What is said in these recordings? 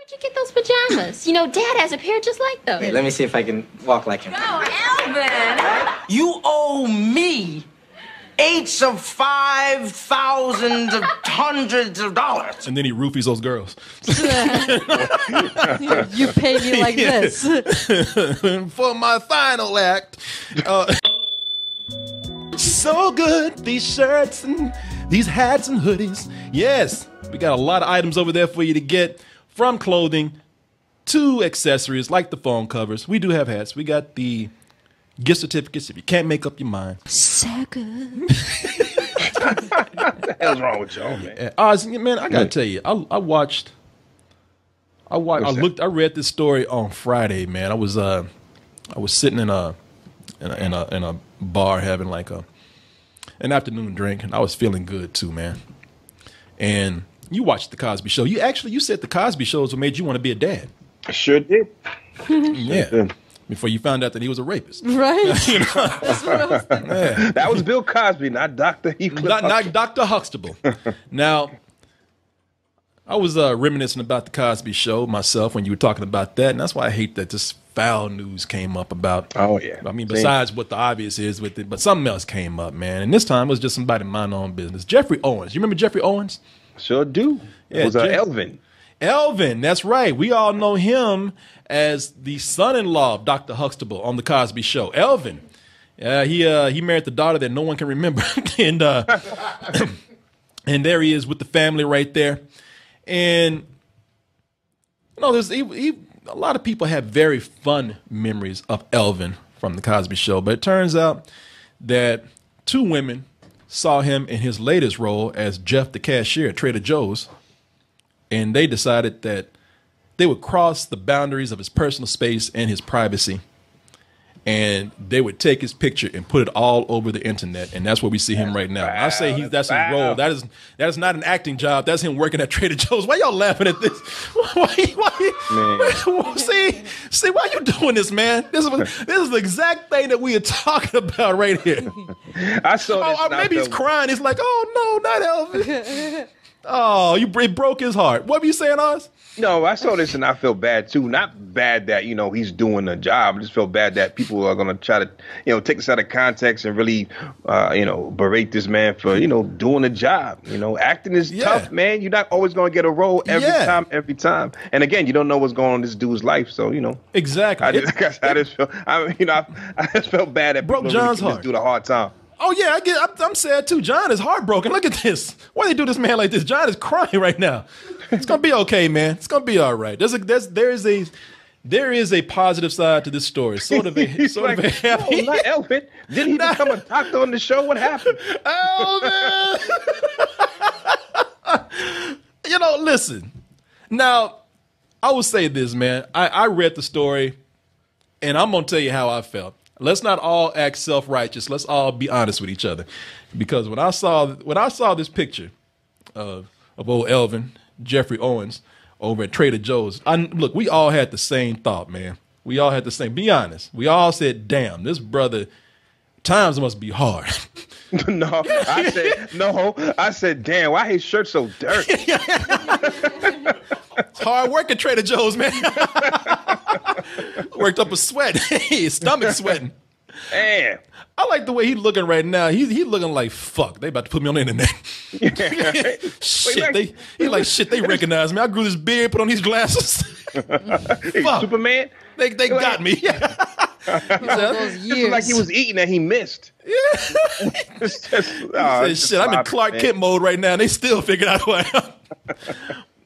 Where'd you get those pajamas? You know, Dad has a pair just like those. Wait, let me see if I can walk like him. No, Elvin! You owe me eights of 5,000 of hundreds of dollars. And then he roofies those girls. You pay me like this. For my final act. So good, these shirts and these hats and hoodies. Yes, we got a lot of items over there for you to get, from clothing to accessories like the phone covers. We do have hats. We got the gift certificates if you can't make up your mind. So good. What the hell's wrong with y'all, man? Man, I gotta tell you, I read this story on Friday, man. I was sitting in a bar having like an afternoon drink, and I was feeling good too, man. And you watched the Cosby Show. You said the Cosby Show is what made you want to be a dad. I sure did. Yeah. Before you found out that he was a rapist. Right. That's what I was thinking. Yeah. That was Bill Cosby, not Dr. Heathcliff. Not Dr. Huxtable. Now, I was reminiscing about the Cosby Show myself when you were talking about that, and that's why I hate that this foul news came up about. Oh, yeah. I mean, besides what the obvious is with it, but something else came up, man. And this time it was just somebody mind their own business. Geoffrey Owens. You remember Geoffrey Owens? Sure do. Yeah, it was Elvin. Elvin, that's right. We all know him as the son-in-law of Dr. Huxtable on the Cosby Show. Elvin. He married the daughter that no one can remember. And and there he is with the family right there. And you know, a lot of people have very fun memories of Elvin from the Cosby Show, but it turns out that two women saw him in his latest role as Jeff the cashier at Trader Joe's, and they decided that they would cross the boundaries of his personal space and his privacy, and they would take his picture and put it all over the internet, and that's where we see him right now. I say that's his role. That is not an acting job. That's him working at Trader Joe's. Why y'all laughing at this? See, why you doing this, man? This is the exact thing that we are talking about right here. I saw this. Maybe he's crying. He's like, oh no, not Elvin. Oh, it broke his heart. What were you saying, Oz? No, I saw this and I feel bad too. Not bad that, he's doing a job. I just feel bad that people are going to try to, take this out of context and really, berate this man for, doing a job. Acting is tough, man. You're not always going to get a role every time. And again, you don't know what's going on in this dude's life. So, Exactly. I just felt bad that broke John's heart. Just do the hard time. Oh yeah, I'm sad too. John is heartbroken. Look at this. Why they do this man like this? John is crying right now. It's gonna be okay, man. It's gonna be all right. There is a positive side to this story. Sort of a happy. No, not Elvin. Didn't he become a doctor on the show? What happened? Elvin. Listen. Now, I will say this, man. I read the story, and I'm gonna tell you how I felt. Let's not all act self-righteous. Let's all be honest with each other. Because when I saw this picture of old Elvin, Geoffrey Owens, over at Trader Joe's, look, we all had the same thought, man. We all had the same. Be honest. We all said, damn, this brother, times must be hard. No, I said, damn, why his shirt so dirty? It's hard work at Trader Joe's, man. Worked up a sweat. His stomach sweating. Damn. I like the way he's looking right now. He's looking like, fuck, they about to put me on the internet. Shit, shit, they recognize me. I grew this beard, put on these glasses. Fuck. Superman? They got me. It's like he was eating and he missed. Yeah. Shit, I'm in Clark Kent mode right now, and they still figured out who I am.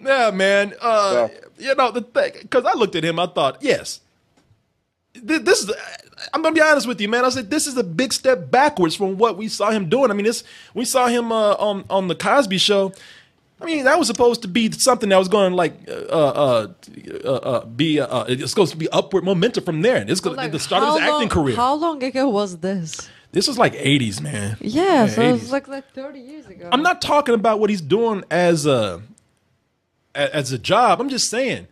Yeah, man. The thing, because I looked at him, I thought, yes, this is. I'm gonna be honest with you, man. I said this is a big step backwards from what we saw him doing. I mean, we saw him on the Cosby Show. I mean, that was supposed to be something that was going to it's supposed to be upward momentum from there. It's going to the start of his acting career. How long ago was this? This was like 80s, man. Yeah, so 80s. it was like 30 years ago. I'm not talking about what he's doing as a job. I'm just saying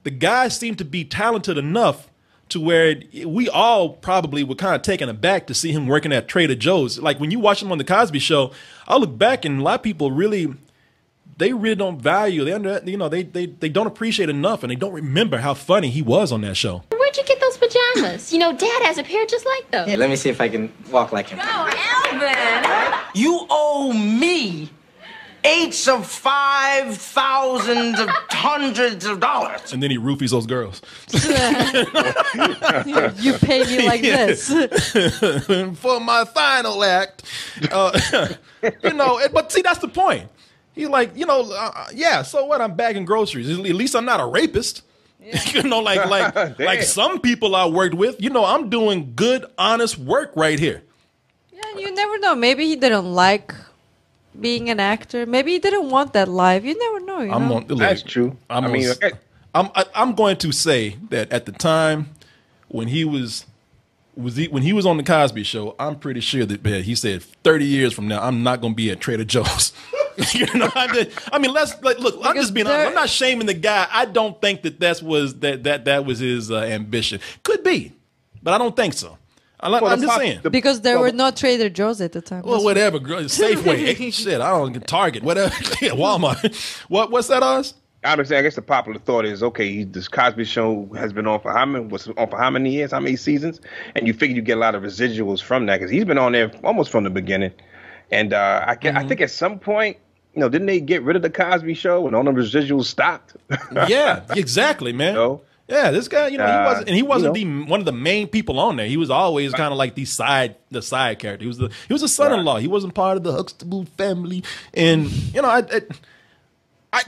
the guy seemed to be talented enough to where we all probably were kind of taken aback to see him working at Trader Joe's. Like when you watch him on the Cosby Show, I look back and a lot of people really they really don't value. They don't appreciate enough, and they don't remember how funny he was on that show. Where'd you get those pajamas? You know, Dad has a pair just like those. Yeah, let me see if I can walk like him. Oh, Elvin! You owe me eights of 5,000 of hundreds of dollars. And then he roofies those girls. You pay me like this. For my final act. But see, that's the point. He's like, yeah, so what? I'm bagging groceries. At least I'm not a rapist. Yeah. Like some people I worked with, I'm doing good, honest work right here. Yeah, you never know. Maybe he didn't like being an actor. Maybe he didn't want that life. You never know. You know? That's true. I'm going to say that at the time when he was on the Cosby Show, I'm pretty sure that he said 30 years from now I'm not going to be at Trader Joe's. Look. I'm just being honest. I'm not shaming the guy. I don't think that was his ambition. Could be, but I don't think so. I'm just saying. Because there were no Trader Joe's at the time. Well, whatever. Safeway. Shit, I don't get Target. Whatever. Walmart. What's that, Oz? I understand. I guess the popular thought is, okay, this Cosby Show has been on for how many years, how many seasons? And you figure you get a lot of residuals from that because he's been on there almost from the beginning. And I think at some point, didn't they get rid of the Cosby Show and all the residuals stopped? Yeah, exactly, man. Yeah, this guy, he wasn't one of the main people on there. He was always kind of like the side character. He was a son-in-law. He wasn't part of the Huxtable family. And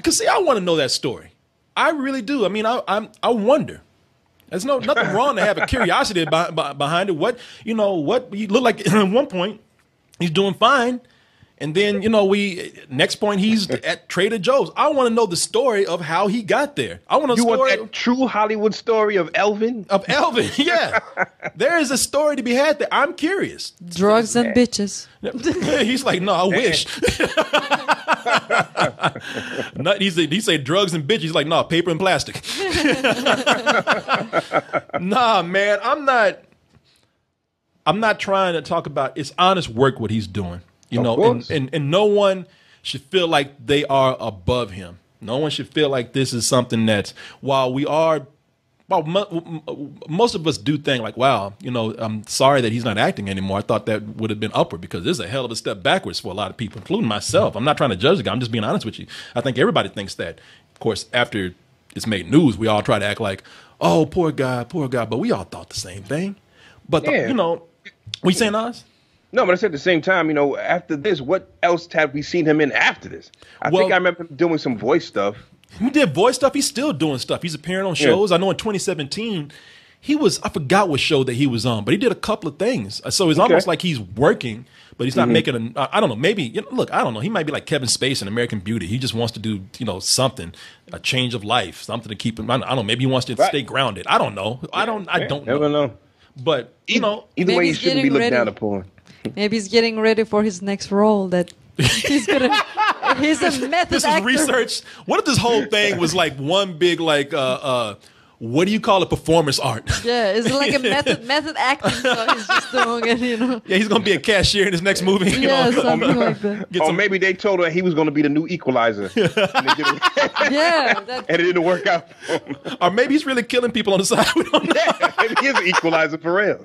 cause see, I want to know that story. I really do. I mean, I wonder. There's nothing wrong to have a curiosity behind it. What he looked like at one point, he's doing fine. And then, next point, he's at Trader Joe's. I want to know the story of how he got there. I want want that true Hollywood story of Elvin? Of Elvin, yeah. There is a story to be had there. I'm curious. Drugs and bitches. He's like, no, I wish. He said drugs and bitches. He's like, no, paper and plastic. Nah, man, I'm not trying to talk about, it's honest work what he's doing. And no one should feel like they are above him. No one should feel like this is something that's, most of us do think like, wow, I'm sorry that he's not acting anymore. I thought that would have been upward because this is a hell of a step backwards for a lot of people, including myself. I'm not trying to judge the guy. I'm just being honest with you. I think everybody thinks that. Of course, after it's made news, we all try to act like, oh, poor guy. But we all thought the same thing. But, what you saying, Oz? No, but I said at the same time, after this, what else have we seen him in after this? I think I remember him doing some voice stuff. He did voice stuff. He's still doing stuff. He's appearing on shows. Yeah. I know in 2017, I forgot what show that he was on, but he did a couple of things. So it's almost like he's working, but he's not making I don't know, maybe, I don't know. He might be like Kevin Spacey in American Beauty. He just wants to do, something, a change of life, something to keep him, I don't know, maybe he wants to stay grounded. I don't know. I don't never know. But, either way, he shouldn't be looked down upon. Maybe he's getting ready for his next role that he's a method This actor. is research. What if this whole thing was like one big what do you call it? Performance art. Yeah, it's like a method acting. So he's just doing it, Yeah, he's gonna be a cashier in his next movie. Something like that. Maybe they told her he was gonna be the new Equalizer. And it didn't work out. Or maybe he's really killing people on the side. We don't know. Yeah, maybe he is an Equalizer for real.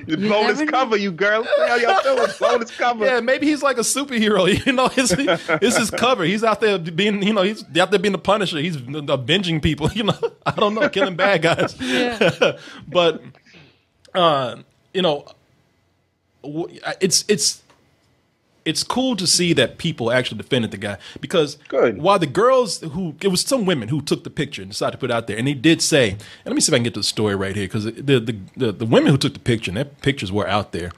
Bonus cover, you girl. How y'all doing? Bonus cover. Yeah, maybe he's like a superhero. It's his cover. He's out there being, he's out there being the Punisher. He's avenging people. I don't know, killing bad guys. Yeah. But, it's cool to see that people actually defended the guy because while the girls it was some women who took the picture and decided to put it out there, and they did say, and let me see if I can get to the story right here because the women who took the picture and their pictures were out there,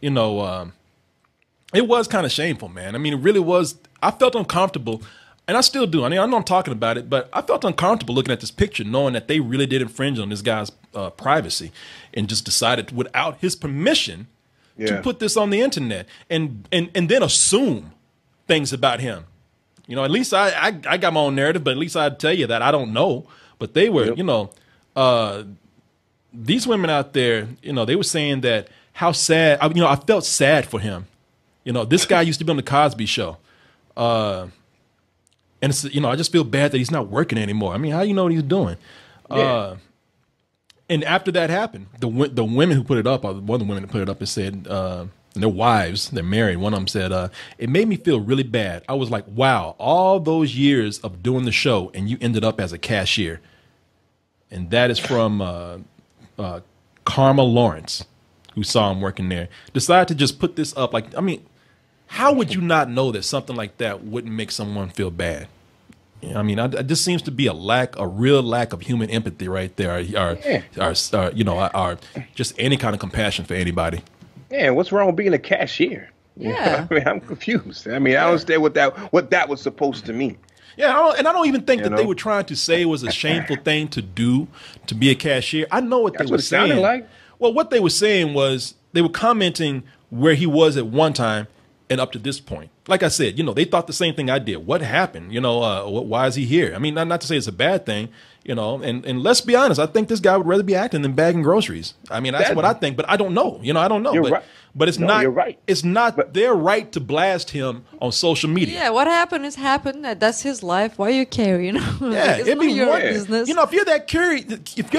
it was kind of shameful, man. I mean, it really was. I felt uncomfortable, and I still do. I know I'm talking about it, but I felt uncomfortable looking at this picture, knowing that they really did infringe on this guy's privacy, and just decided without his permission. To put this on the internet and then assume things about him. At least I got my own narrative, but at least I'd tell you that I don't know. But they were, these women out there, they were saying that how sad, I felt sad for him. This guy used to be on the Cosby Show. And it's, I just feel bad that he's not working anymore. I mean, how do you know what he's doing? Yeah. And after that happened, the women who put it up, or one of the women that put it up, and said, and their wives, they're married. One of them said, it made me feel really bad. I was like, wow, all those years of doing the show, and you ended up as a cashier. And that is from Karma Lawrence, who saw him working there. Decided to just put this up. Like, I mean, how would you not know that something like that wouldn't make someone feel bad? I mean, it just seems to be a real lack of human empathy right there, or just any kind of compassion for anybody. Yeah, what's wrong with being a cashier? Yeah. I mean, I'm confused. I mean, I don't understand what that was supposed to mean. Yeah, I don't even think that they were trying to say it was a shameful thing to do, to be a cashier. I know what they were saying. Sounded like. Well, what they were saying was they were commenting where he was at one time and up to this point. Like I said, they thought the same thing I did. What happened? Why is he here? I mean, not to say it's a bad thing, and let's be honest. I think this guy would rather be acting than bagging groceries. I mean, that's what I think, but I don't know. I don't know. You're right. But it's not. You're right. It's not their right to blast him on social media. Yeah, what happened is happened. That's his life. Why you care? Yeah, like, it's it'd not be your more. business. If you're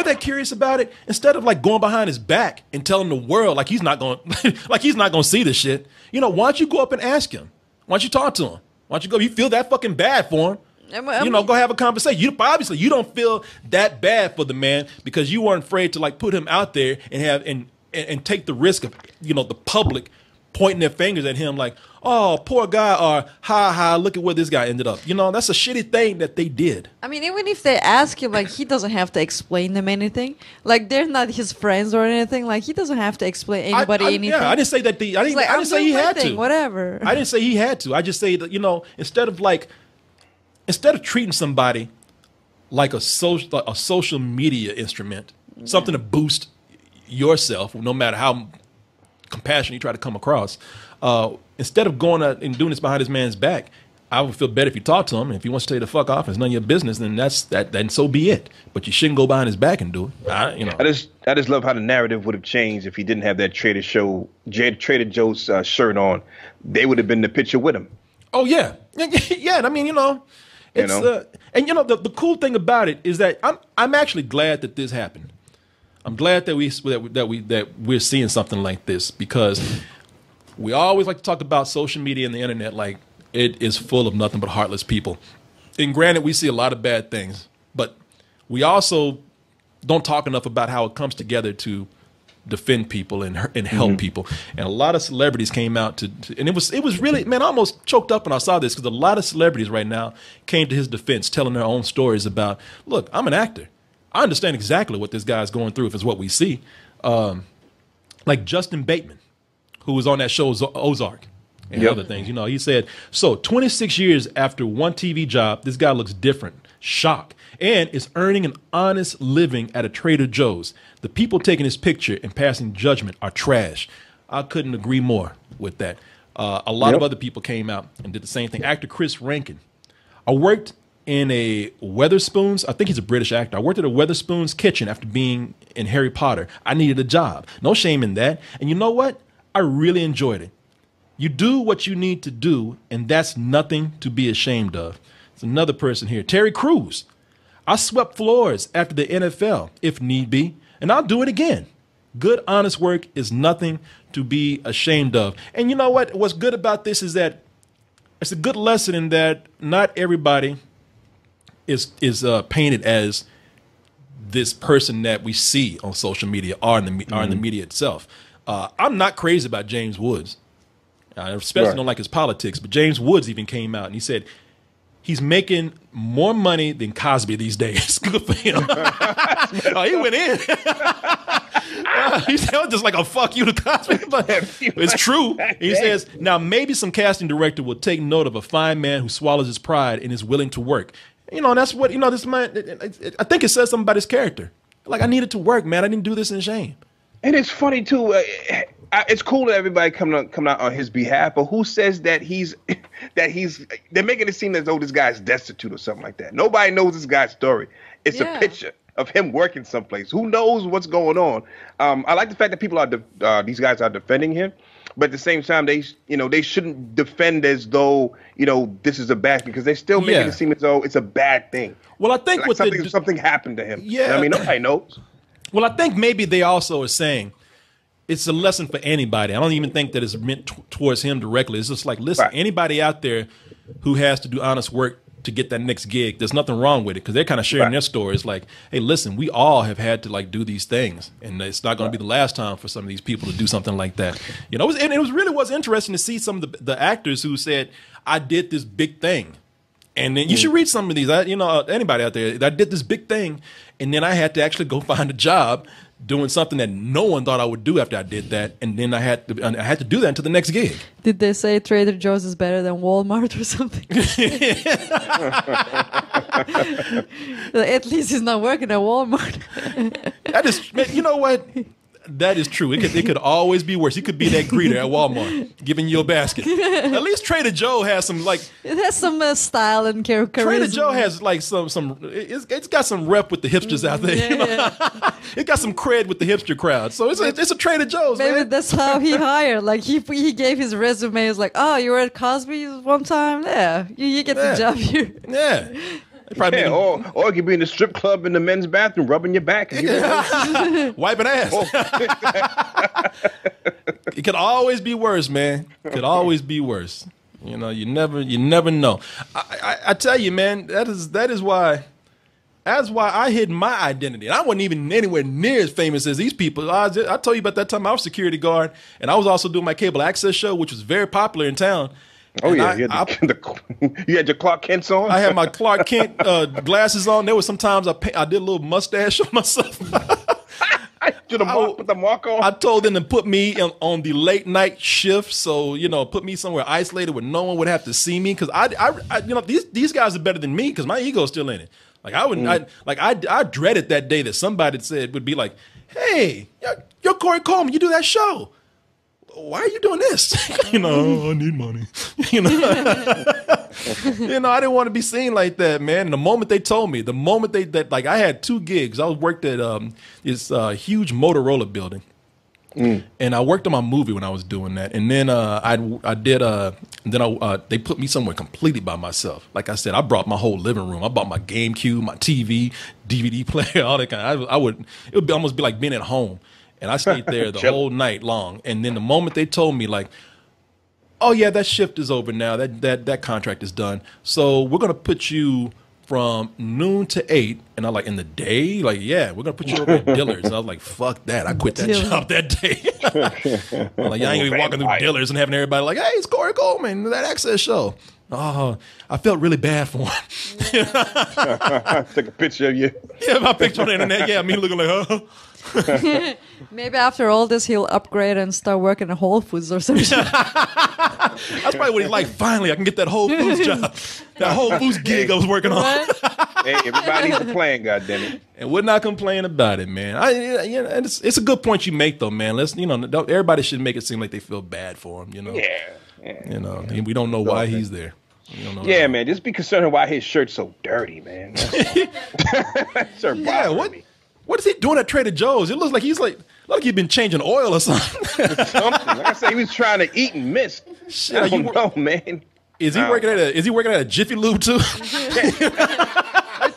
that curious about it, instead of like going behind his back and telling the world like he's not going, like he's not going to see this shit. Why don't you go up and ask him? Why don't you talk to him? Why don't you go? You feel that fucking bad for him? Go have a conversation. Obviously you don't feel that bad for the man because you weren't afraid to like put him out there and have and take the risk of the public pointing their fingers at him like, oh, poor guy, or ha, look at where this guy ended up. That's a shitty thing that they did. I mean, even if they ask him, like, he doesn't have to explain them anything. Like, they're not his friends or anything. Like, he doesn't have to explain anybody anything. Yeah, I didn't say that. I didn't say he had to. Whatever. I didn't say he had to. I just say that instead of treating somebody like a social media instrument, something to boost yourself, no matter how compassion you try to come across, instead of going out and doing this behind this man's back, I would feel better if you talk to him. And if he wants to tell you to fuck off, it's none of your business. Then then so be it. But you shouldn't go behind his back and do it. I just love how the narrative would have changed if he didn't have that Trader Joe's shirt on. They would have been the picture with him. Oh yeah, yeah. I mean, it's and the cool thing about it is that I'm actually glad that this happened. I'm glad that we're seeing something like this because we always like to talk about social media and the internet like it is full of nothing but heartless people. And granted, we see a lot of bad things, but we also don't talk enough about how it comes together to defend people and help people. And a lot of celebrities came out and it was really, man, I almost choked up when I saw this because a lot of celebrities right now came to his defense, telling their own stories about, look, I'm an actor. I understand exactly what this guy's going through if it's what we see. Like Justin Bateman, who was on that show Ozark and other things. He said, so 26 years after one TV job, this guy looks different, shock, and is earning an honest living at a Trader Joe's. The people taking his picture and passing judgment are trash. I couldn't agree more with that. A lot of other people came out and did the same thing. Actor Chris Rankin. I worked in a Weatherspoons, I think he's a British actor. I worked at a Weatherspoons kitchen after being in Harry Potter. I needed a job. No shame in that. And you know what? I really enjoyed it. You do what you need to do, and that's nothing to be ashamed of. There's another person here, Terry Crews. I swept floors after the NFL, if need be, and I'll do it again. Good, honest work is nothing to be ashamed of. And you know what? What's good about this is that it's a good lesson in that not everybody is painted as this person that we see on social media or in the media itself. I'm not crazy about James Woods. I especially don't like his politics, but James Woods even came out and he said he's making more money than Cosby these days. Good for him. He went in. He said just like a fuck you to Cosby, but it's true. He says, now maybe some casting director will take note of a fine man who swallows his pride and is willing to work. That's what, this man, I think it says something about his character. Like, I needed to work, man. I didn't do this in shame. And it's funny, too. It's cool that everybody coming out on his behalf, but who says that they're making it seem as though this guy's destitute or something like that. Nobody knows this guy's story. It's a picture of him working someplace. Who knows what's going on? I like the fact that people are these guys are defending him, but at the same time, they shouldn't defend as though this is a bad thing, because they're still making it seem as though it's a bad thing. Well, I think like something happened to him. Yeah, I mean, nobody knows. Well, I think maybe they also are saying it's a lesson for anybody. I don't even think that it's meant towards him directly. It's just like, listen, anybody out there who has to do honest work to get that next gig, there's nothing wrong with it, because they're kind of sharing their stories. Like, hey, listen, we all have had to do these things, and it's not going to be the last time for some of these people to do something like that. It was interesting to see some of the actors who said, I did this big thing. And then you should read some of these. Anybody out there, I did this big thing, and then I had to actually go find a job doing something that no one thought I would do after I did that, and then I had to do that until the next gig. Did they say Trader Joe's is better than Walmart or something? At least he's not working at Walmart. That is, man, you know what? That is true. It could always be worse. He could be that greeter at Walmart giving you a basket. At least Trader Joe has some It has some style and charisma. Trader Joe has some. It's got some rep with the hipsters out there. Yeah. It got some cred with the hipster crowd. So it's a Trader Joe's. Maybe man. That's how he hired. Like he gave his resume. It's like, oh, you were at Cosby one time. Yeah, you get the job here. Yeah. Or you could be in the strip club in the men's bathroom rubbing your back. Wiping ass. It could always be worse, man. It could always be worse. You never know. I tell you, man, that is why I hid my identity. And I wasn't even anywhere near as famous as these people. I told you about that time I was security guard, and I was also doing my cable access show, which was very popular in town. Oh, yeah. You had your Clark Kents on? I had my Clark Kent glasses on. There was sometimes I did a little mustache on myself. Put the mark on? I told them to put me on the late night shift. So, put me somewhere isolated where no one would have to see me. Because these guys are better than me because my ego's still in it. Like, I wouldn't, I dreaded that day that somebody would be like, hey, you're Corey Coleman. You do that show. Why are you doing this? I need money. I didn't want to be seen like that, man. And the moment they told me, I had 2 gigs. I worked at this huge Motorola building, and I worked on my movie when I was doing that. And then they put me somewhere completely by myself. Like I said, I brought my whole living room. I bought my GameCube, my TV, DVD player, all that kind. It would almost be like being at home. And I stayed there the whole night long. And then the moment they told me, like, oh, yeah, that shift is over now. That contract is done. So we're going to put you from noon to 8. And I'm like, in the day? Like, yeah, we're going to put you over at Dillard's. And I was like, fuck that. I quit that job that day. I'm like, I ain't going to be walking through Dillard's and having everybody like, hey, it's Corey Coleman, that Access show. Oh, I felt really bad for him. Take a picture of you. Yeah, my picture on the internet. Yeah, me looking like, Maybe after all this, he'll upgrade and start working at Whole Foods or something. That's probably what he's like. Finally, I can get that Whole Foods job. That Whole Foods gig I was working on. Hey, everybody's a plan, goddammit. And we're not complaining about it, man. It's a good point you make, though, man. Everybody should make it seem like they feel bad for him, Yeah. We don't know why he's there. Yeah, man. Just be concerned why his shirt's so dirty, man. What is he doing at Trader Joe's? It looks like he's been changing oil or something. Like I said, he was trying to eat and miss. Shit, I don't know, man. Is he working at a Jiffy Lube too? With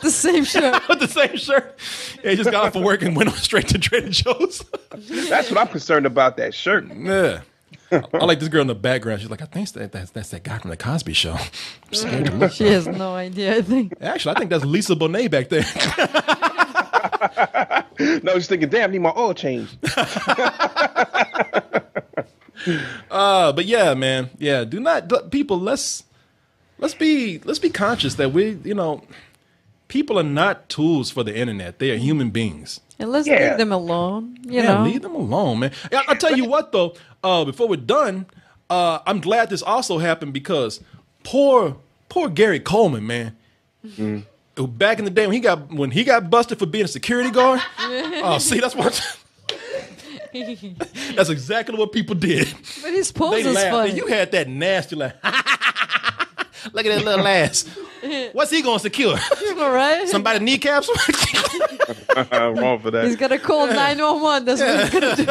the same shirt. With the same shirt. Yeah, he just got off of work and went straight to Trader Joe's. That's what I'm concerned about, that shirt. Yeah. I like this girl in the background. She's like, I think that's that guy from the Cosby Show. I'm scared to look. She has no idea, I think. Actually, I think that's Lisa Bonet back there. No, she's thinking, damn, I need my oil change. But yeah, man. Yeah, people, let's be conscious that people are not tools for the internet. They are human beings. And let's leave them alone. Leave them alone, man. I'll tell you what, though, before we're done, I'm glad this also happened because poor Gary Coleman, man. Mm-hmm. Back in the day when he got busted for being a security guard. Oh, see, that's exactly what people did. But his pose is funny. You had that nasty like, look at that little ass. What's he gonna secure? All right. Somebody kneecaps? Wrong for that. He's gonna call 911. That's what he's gonna do.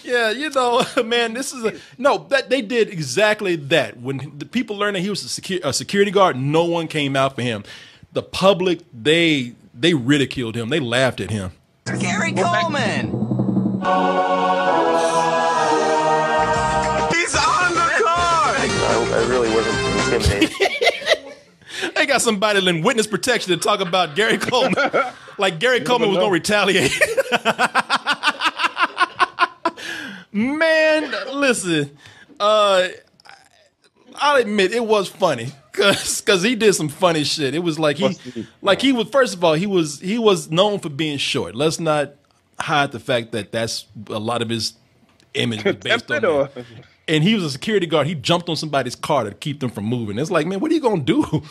Yeah, you know, man, this is that they did exactly that. When the people learned that he was a security guard, no one came out for him. The public, they ridiculed him. They laughed at him. Gary Coleman. He's on the card. I really wasn't intimidated. They got somebody in witness protection to talk about Gary Coleman. Like Gary Coleman was going to retaliate. Man, listen. I'll admit it was funny because he did some funny shit. It was like he was, first of all, he was known for being short. Let's not hide the fact that that's a lot of his image was based on that. And he was a security guard. He jumped on somebody's car to keep them from moving. It's like, man, what are you gonna do?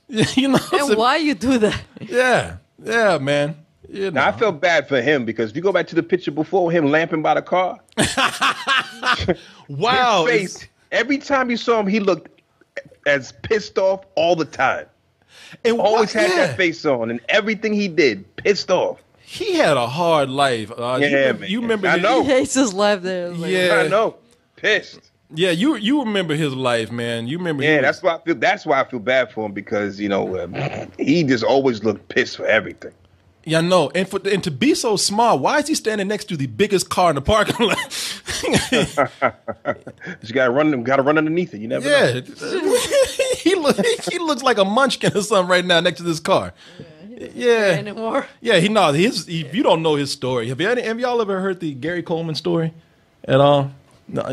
You know, And why you do that? yeah, man. You know. Now, I felt bad for him because if you go back to the picture before him lamping by the car, Wow. his face, every time you saw him, he looked as pissed off all the time. And Always had yeah. that face on, and everything he did, pissed off. He had a hard life. Man. You remember? I know. He hates his life there. Like, Yeah. I know, pissed. Yeah, you remember his life, man. You remember? Yeah, that's why I feel bad for him because he just always looked pissed for everything. Yeah, I know. And to be so small, why is he standing next to the biggest car in the parking lot? You gotta run underneath it. You never know. Yeah, he looks like a munchkin or something right now next to this car. Yeah, Anymore. yeah. If you don't know his story, have y'all ever heard the Gary Coleman story at all? No,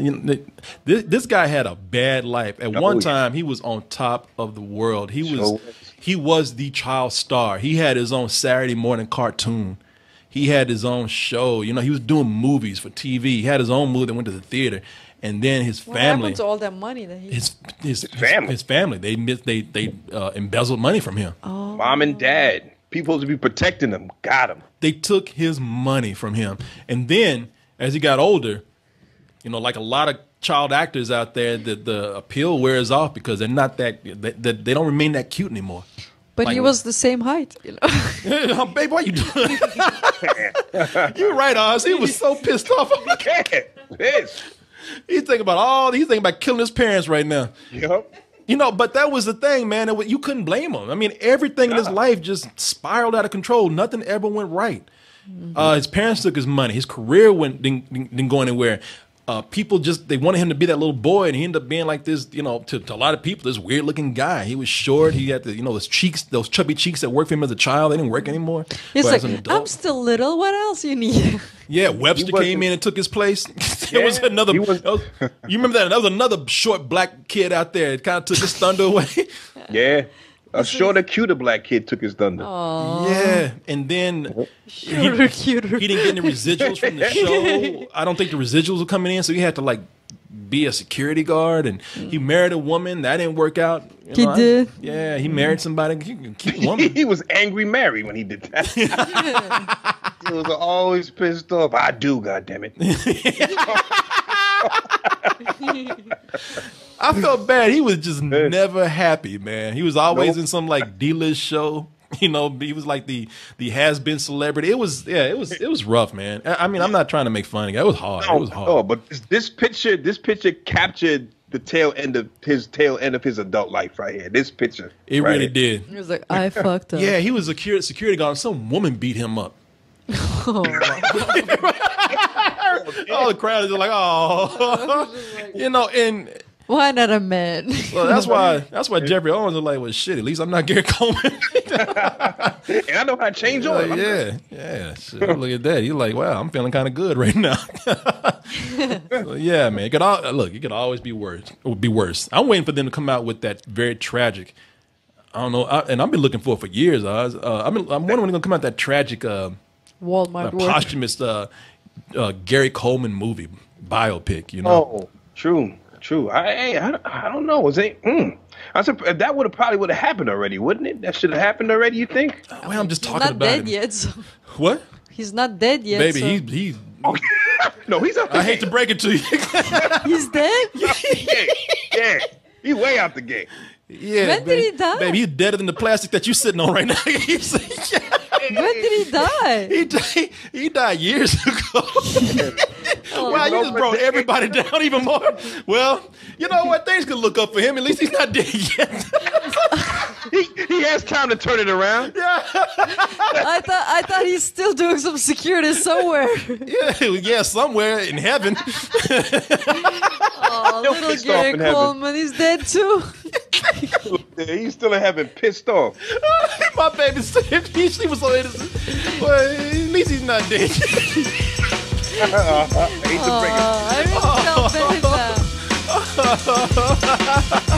this guy had a bad life. At one time, he was on top of the world. He was the child star. He had his own Saturday morning cartoon. He had his own show. You know, he was doing movies for TV. He had his own movie that went to the theater. And then his What family, happened to all that money that he? his family, they embezzled money from him. Oh. Mom and dad, people to be protecting him, got him. They took his money from him. And then as he got older, like a lot of child actors out there, the appeal wears off because they're not they don't remain that cute anymore. But he was the same height, Babe, what you doing? You're right, Oz. He was so pissed off. Pissed. He's thinking about killing his parents right now. Yep. But that was the thing, man. You couldn't blame him. I mean, everything in his life just spiraled out of control. Nothing ever went right. His parents took his money. His career didn't go anywhere. People they wanted him to be that little boy, and he ended up being like this, to a lot of people, this weird looking guy. He was short. He had those cheeks, those chubby cheeks that worked for him as a child. They didn't work anymore. He's But like, as an adult- I'm still little. What else you need? Yeah, Webster came in and took his place. There was another. You remember that? There was another short black kid out there. It kind of took his thunder away. Yeah. A shorter, cuter black kid took his thunder. Yeah, and then Cuter. he didn't get any residuals from the show. I don't think the residuals were coming in, so he had to be a security guard. And he married a woman that didn't work out. He did? Yeah, he married somebody. Cute woman. He was angry married when he did that. He was always pissed off. I do, goddammit. I felt bad. He was just never happy, man. He was always in some D-list show. He was like the has-been celebrity. It was rough, man. I mean, I'm not trying to make fun of it. It was hard. It was hard. Oh, but this picture captured the tail end of his adult life right here. This picture. It right really here. did. He was like, I fucked up. Yeah, he was a security guard. Some woman beat him up. All the crowd is like, oh, and Why not a man? well, that's why Geoffrey Owens was like, well, shit. At least I'm not Gary Coleman. And I know how to change on him. Yeah. Shit, look at that. You're like, wow, I'm feeling kind of good right now. So, yeah, man. It could always be worse. It would be worse. I'm waiting for them to come out with that very tragic. I don't know, and I've been looking for it for years. I'm wondering when they're gonna come out that tragic, Walmart work. posthumous Gary Coleman movie biopic. Oh, true. I don't know. Was it? I said that probably would have happened already, wouldn't it? That should have happened already. You think? Well, I'm just He's talking not about dead him. yet. So What? he's not dead yet. Baby, so. he's No, he's up. I hate to break it to you. He's dead? Yeah, he's way out the game. Yeah, When did he die? Baby, he's deader than the plastic that you're sitting on right now. When did he die? He died years ago. Wow, you just brought everybody down even more. Well, you know what? Things could look up for him. At least he's not dead yet. He has time to turn it around. Yeah. I thought he's still doing some security somewhere. Yeah, somewhere in heaven. Oh, little pissed off Gary in heaven. Coleman, he's dead too. Yeah, he's still in heaven, pissed off. My baby said she was so innocent. Well, at least he's not dead. I hate to break it. I really felt bad now.